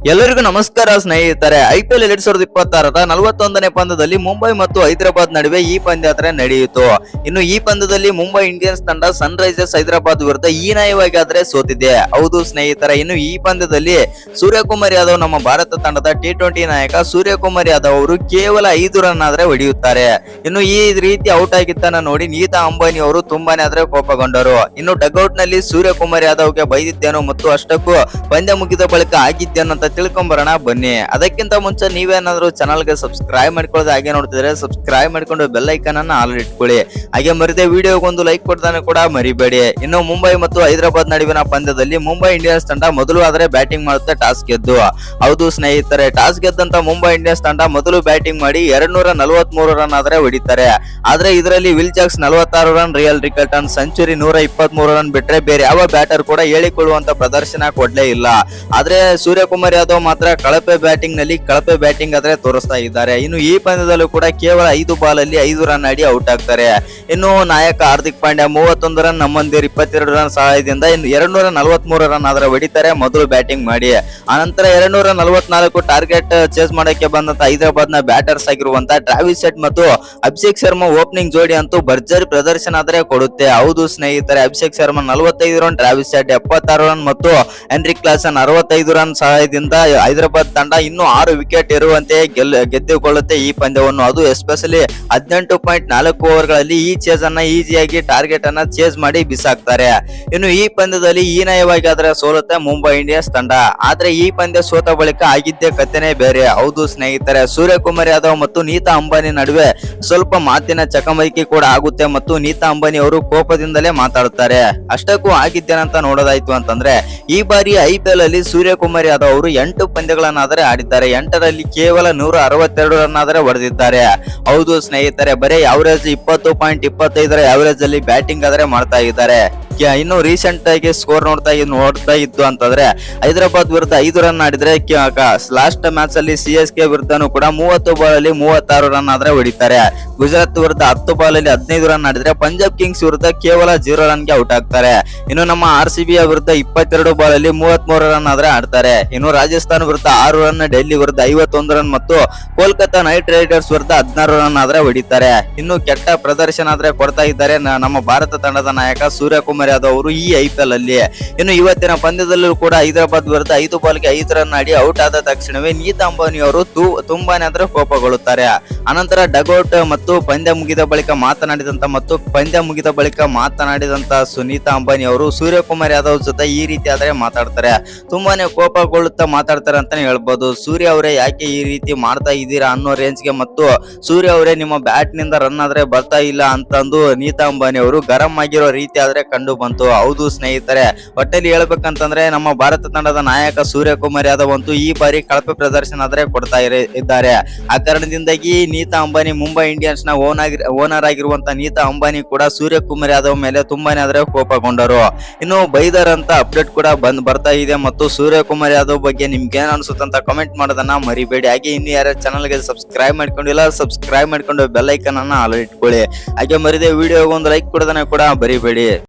ಎಲ್ಲರಿಗೂ ನಮಸ್ಕಾರ ಸ್ನೇಹಿತರೆ. IPL 2026ರ 41ನೇ ಪಂದ್ಯದಲ್ಲಿ ಮುಂಬೈ ಮತ್ತು ಹೈದರಾಬಾದ್ ನಡುವೆ ಈ ಪಂದ್ಯಾಟನೆ ನಡೆಯಿತು. ಇನ್ನು ಈ ಪಂದ್ಯದಲ್ಲಿ ಮುಂಬೈ ಇಂಡಿಯನ್ಸ್ ತಂಡ ಸನ್ ರೈಸರ್ಸ್ ಹೈದರಾಬಾದ್ ವಿರುದ್ಧ ಹೀನಾಯವಾಗಿ ಸೋತಿದೆ. ಹೌದು ಸ್ನೇಹಿತರೆ, ಇನ್ನು ಈ ಪಂದ್ಯದಲ್ಲಿ ಸೂರ್ಯಕುಮಾರ್ ಯಾದವ್, ನಮ್ಮ ಭಾರತ ತಂಡದ T20 ನಾಯಕ ಸೂರ್ಯಕುಮಾರ್ ಯಾದವ್ ಅವರು ಕೇವಲ 5 ರನ್ ಆದ್ರೆ ಹೊಡೆಯುತ್ತಾರೆ. ಇನ್ನು ಈ ರೀತಿ ಔಟ್ ಆಗಿದ್ದನ್ನ ನೋಡಿ ನೀತಾ ಅಂಬಾನಿ ಅವರು ತುಂಬಾನೇ ಕೋಪಗೊಂಡರು. ಇನ್ನು ಡಗ್ಔಟ್ ನಲ್ಲಿ ಸೂರ್ಯಕುಮಾರ್ ಯಾದವ್ಗೆ ಬೈದಿದ್ದೇನು ಮತ್ತು ಅಷ್ಟಕ್ಕೂ ಪಂದ್ಯ ಮುಗಿದ ಬಳಿಕ ಆಗಿದ್ದೇನು ಅಂತ ತಿಳ್ಕೊಂಬರೋಣ ಬನ್ನಿ. ಅದಕ್ಕಿಂತ ಮುಂಚೆ ನೀವೇನಾದ್ರೂ ಚಾನಲ್ಗೆ ಸಬ್ಸ್ಕ್ರೈಬ್ ಮಾಡ್ಕೊಳ್ಳೋದು ಹಾಗೆ ನೋಡ್ತಿದ್ರೆ ಸಬ್ಸ್ಕ್ರೈಬ್ ಮಾಡ್ಕೊಂಡು ಬೆಲ್ ಐಕಾನ್ ಅನ್ನ ಆಲ್ ಇಟ್ಕೊಳ್ಳಿ. ಹಾಗೆ ಮರಿದೆ ವಿಡಿಯೋಗೊಂದು ಲೈಕ್ ಕೊಡ್ತಾನೆ ಕೂಡ ಮರಿಬೇಡಿ. ಇನ್ನು ಮುಂಬೈ ಮತ್ತು ಹೈದರಾಬಾದ್ ನಡುವಿನ ಪಂದ್ಯದಲ್ಲಿ ಮುಂಬೈ ಇಂಡಿಯನ್ಸ್ ತಂಡ ಮೊದಲು ಆದ್ರೆ ಬ್ಯಾಟಿಂಗ್ ಮಾಡುತ್ತೆ ಟಾಸ್ ಗೆದ್ದು. ಹೌದು ಸ್ನೇಹಿತರೆ, ಟಾಸ್ ಗೆದ್ದಂತ ಮುಂಬೈ ಇಂಡಿಯನ್ಸ್ ತಂಡ ಮೊದಲು ಬ್ಯಾಟಿಂಗ್ ಮಾಡಿ 243 ರನ್ ಆದ್ರೆ ಹೊಡಿತಾರೆ. ಆದ್ರೆ ಇದರಲ್ಲಿ Will Jacks 46 run, Ryan Rickelton century 123 run ಬಿಟ್ರೆ ಬೇರೆ ಯಾವ ಬ್ಯಾಟರ್ ಕೂಡ ಹೇಳಿಕೊಳ್ಳುವಂತ ಪ್ರದರ್ಶನ ಕೊಡ್ಲೇ ಇಲ್ಲ. ಆದ್ರೆ ಸೂರ್ಯಕುಮಾರ್ ಯಾದವ್ ಮಾತ್ರ ಕಳಪೆ ಬ್ಯಾಟಿಂಗ್ ಆದ್ರೆ ತೋರಿಸ್ತಾ ಇದ್ದಾರೆ. ಇನ್ನು ಈ ಪಂದ್ಯದಲ್ಲೂ ಕೂಡ ಕೇವಲ 5 ಬಾಲಲ್ಲಿ 5 ರನ್ ಆಡಿ ಔಟ್ ಆಗ್ತಾರೆ. ಇನ್ನು ನಾಯಕ ಹಾರ್ದಿಕ್ ಪಾಂಡ್ಯ 31 ರನ್, ನಮ್ಮಂದಿರ್ 22 ರನ್ ಸಹಾಯದಿಂದ ಇನ್ನು 243 ರನ್ ಆದ್ರೆ ಹೊಡಿತಾರೆ ಮೊದಲು ಬ್ಯಾಟಿಂಗ್ ಮಾಡಿ. ಆನಂತರ 244 ಟಾರ್ಗೆಟ್ ಚೇಸ್ ಮಾಡಕ್ಕೆ ಬಂದಂತ ಹೈದರಾಬಾದ್ ನ ಬ್ಯಾಟರ್ಸ್ ಆಗಿರುವಂತ ಟ್ರಾವಿಸ್ ಹೆಡ್ ಮತ್ತು ಅಭಿಷೇಕ್ ಶರ್ಮಾ ಓಪನಿಂಗ್ ಜೋಡಿ ಅಂತೂ ಭರ್ಜರಿ ಪ್ರದರ್ಶನ ಆದ್ರೆ ಕೊಡುತ್ತೆ. ಹೌದು ಸ್ನೇಹಿತರೆ, Abhishek Sharma 45 run, Travis head 76 run ಮತ್ತು ಹೆನ್ರಿಕ್ ಕ್ಲಾಸನ್ 65 ರನ್ ಸಹಾಯದಿಂದ ಹೈದರಾಬಾದ್ ತಂಡ ಇನ್ನೂ 6 ವಿಕೆಟ್ ಇರುವಂತೆ ಗೆದ್ದುಕೊಳ್ಳುತ್ತೆ ಈ ಪಂದ್ಯವನ್ನು. ಅದು ಎಸ್ಪೆಷಲಿ 18.4 ಓವರ್ಗಳಲ್ಲಿ ಈ ಚೇಸ್ ಅನ್ನ ಈಸಿಯಾಗಿ ಟಾರ್ಗೆಟ್ ಅನ್ನ ಚೇಸ್ ಮಾಡಿ ಬಿಸಾಕ್ತಾರೆ. ಇನ್ನು ಈ ಪಂದ್ಯದಲ್ಲಿ ಹೀನಾಯವಾಗಿ ಆದ್ರೆ ಸೋಲುತ್ತೆ ಮುಂಬೈ ಇಂಡಿಯನ್ಸ್ ತಂಡ. ಆದ್ರೆ ಈ ಪಂದ್ಯ ಸೋತ ಬಳಿಕ ಆಗಿದ್ದೇ ಕಥೆನೇ ಬೇರೆ. ಹೌದು ಸ್ನೇಹಿತರೆ, ಸೂರ್ಯಕುಮಾರ್ ಯಾದವ್ ಮತ್ತು ನೀತಾ ಅಂಬಾನಿ ನಡುವೆ ಸ್ವಲ್ಪ ಮಾತಿನ ಚಕಮಕಿ ಕೂಡ ಆಗುತ್ತೆ ಮತ್ತು ನೀತಾ ಅಂಬಾನಿ ಅವರು ಕೋಪದಿಂದಲೇ ಮಾತಾಡುತ್ತಾರೆ. ಅಷ್ಟಕ್ಕೂ ಆಗಿದ್ದೇನಂತ ನೋಡೋದಾಯ್ತು ಅಂತಂದ್ರೆ ಈ ಬಾರಿ IPL ಅಲ್ಲಿ ಸೂರ್ಯಕುಮಾರ್ ಯಾದವ್ ಅವರು 8 ಪಂದ್ಯಗಳನ್ನಾದರೆ ಆಡಿದ್ದಾರೆ. 8ರಲ್ಲಿ ಕೇವಲ 162 ರನ್ ಆದ್ರೆ ಹೊಡೆದಿದ್ದಾರೆ. ಹೌದು ಸ್ನೇಹಿತರೆ, ಬರೀ ಅವರೇಜ್ 20.25 ಅವರೇಜ್ ಅಲ್ಲಿ ಬ್ಯಾಟಿಂಗ್ ಆದ್ರೆ ಮಾಡ್ತಾ ಇದ್ದಾರೆ. ಇನ್ನು ರೀಸೆಂಟ್ ಆಗಿ ಸ್ಕೋರ್ ನೋಡ್ತಾ ಇದ್ದು ಅಂತಂದ್ರೆ ಹೈದರಾಬಾದ್ ವಿರುದ್ಧ 5 ರನ್ ಆಡಿದ್ರೆ ಲಾಸ್ಟ್ ಮ್ಯಾಚ್ ಅಲ್ಲಿ CSK ವಿರುದ್ಧನೂ ಕೂಡ 30 ಬಾಲ್ ಅಲ್ಲಿ 36 ರನ್ ಆದ್ರೆ ಹೊಡಿತಾರೆ. ಗುಜರಾತ್ ವಿರುದ್ಧ 10 ಬಾಲ್ ಅಲ್ಲಿ 15 ರನ್ ಆಡಿದ್ರೆ ಪಂಜಾಬ್ ಕಿಂಗ್ಸ್ ವಿರುದ್ಧ ಕೇವಲ 0 ರನ್ ಗೆ ಔಟ್ ಆಗ್ತಾರೆ. ಇನ್ನು ನಮ್ಮ RCB ವಿರುದ್ಧ 22 ಬಾಲ್ ಅಲ್ಲಿ 33 ರನ್ ಆದ್ರೆ ಆಡ್ತಾರೆ. ಇನ್ನು ರಾಜಸ್ಥಾನ್ ವಿರುದ್ಧ 6 ರನ್, ಡೆಲ್ಲಿ ವಿರುದ್ಧ 51 ರನ್ ಮತ್ತು ಕೋಲ್ಕತ್ತಾ ನೈಟ್ ರೈಡರ್ಸ್ ವಿರುದ್ಧ 16 ರನ್ ಆದ್ರೆ ಹೊಡಿತಾರೆ. ಇನ್ನು ಕೆಟ್ಟ ಪ್ರದರ್ಶನ ಆದ್ರೆ ಕೊಡ್ತಾ ಇದ್ದಾರೆ ನಮ್ಮ ಭಾರತ ತಂಡದ ನಾಯಕ ಸೂರ್ಯಕುಮಾರ್ ಯಾದವ್ ಅವರು ಈ IPL ಅಲ್ಲಿ. ಇನ್ನು ಇವತ್ತಿನ ಪಂದ್ಯದಲ್ಲೂ ಕೂಡ ಹೈದರಾಬಾದ್ ವಿರುದ್ಧ 5 ಬಾಲ್ಗೆ 5 ರನ್ ಆಡಿ ಔಟ್ ಆದ ತಕ್ಷಣವೇ ನೀತಾ ಅಂಬಾನಿ ಅವರು ತುಂಬಾನೇ ಆದ್ರೆ ಕೋಪಗೊಳ್ಳುತ್ತಾರೆ. ಅನಂತರ ಡಗ್ಔಟ್ ಮತ್ತು ಪಂದ್ಯ ಮುಗಿದ ಬಳಿಕ ಮಾತನಾಡಿದಂತ ಸುನೀತಾ ಅಂಬಾನಿ ಅವರು ಸೂರ್ಯಕುಮಾರ್ ಯಾದವ್ ಜೊತೆ ಈ ರೀತಿ ಆದ್ರೆ ಮಾತಾಡ್ತಾರೆ. ತುಂಬಾನೇ ಕೋಪಗೊಳ್ಳುತ್ತಾ ಮಾತಾಡ್ತಾರೆ ಅಂತಾನೆ ಹೇಳ್ಬೋದು. ಸೂರ್ಯ ಅವರೇ ಯಾಕೆ ಈ ರೀತಿ ಮಾಡ್ತಾ ಇದ್ದೀರಾ ಅನ್ನೋ ರೇಂಜ್ಗೆ ಮತ್ತು ಸೂರ್ಯ ಅವರೇ ನಿಮ್ಮ ಬ್ಯಾಟ್ ನಿಂದ ರನ್ ಆದ್ರೆ ಬರ್ತಾ ಇಲ್ಲ ಅಂತಂದು ನೀತಾ ಅಂಬಾನಿ ಅವರು ಗರಂ ಆಗಿರೋ ರೀತಿ ಆದ್ರೆ ಕಂಡು ಬಂತು. ಹೌದು ಸ್ನೇಹಿತರೆ, ಒಟ್ಟಲ್ಲಿ ಹೇಳ್ಬೇಕಂತಂದ್ರೆ ನಮ್ಮ ಭಾರತ ತಂಡದ ನಾಯಕ ಸೂರ್ಯಕುಮಾರ್ ಯಾದವ್ ಅಂತೂ ಈ ಬಾರಿ ಕಳಪೆ ಪ್ರದರ್ಶನ ಆದ್ರೆ ಕೊಡ್ತಾ ಇದ್ದಾರೆ. ಆ ಕಾರಣದಿಂದಾಗಿ ನೀತಾ ಅಂಬಾನಿ, ಮುಂಬೈ ಇಂಡಿಯನ್ಸ್ ನ ಓನರ್ ಆಗಿರುವಂತ ನೀತಾ ಅಂಬಾನಿ ಕೂಡ ಸೂರ್ಯಕುಮಾರ್ ಯಾದವ್ ಮೇಲೆ ತುಂಬಾನೇ ಆದ್ರೆ ಕೋಪಗೊಂಡರು. ಇನ್ನು ಬೈದರ್ ಅಂತ ಅಪ್ಡೇಟ್ ಕೂಡ ಬರ್ತಾ ಇದೆ ಮತ್ತು ಸೂರ್ಯಕುಮಾರ್ ಯಾದವ್ ಬಗ್ಗೆ ನಿಮ್ಗೆ ಏನ್ ಅನ್ಸುತ್ತಂತ ಕಮೆಂಟ್ ಮಾಡೋದನ್ನ ಮರಿಬೇಡಿ. ಹಾಗೆ ಇನ್ನು ಯಾರು ಚಾನಲ್ಗೆ ಸಬ್ಸ್ಕ್ರೈಬ್ ಮಾಡ್ಕೊಂಡಿಲ್ಲ ಸಬ್ಸ್ಕ್ರೈಬ್ ಮಾಡ್ಕೊಂಡು ಬೆಲ್ ಐಕನ್ ಅನ್ನ ಆಲ್ ಇಟ್ಕೊಳ್ಳಿ. ಹಾಗೆ ಮರಿದೆ ವಿಡಿಯೋಗೆ ಒಂದು ಲೈಕ್ ಕೊಡೋದನ್ನ ಕೂಡ ಮರಿಬೇಡಿ.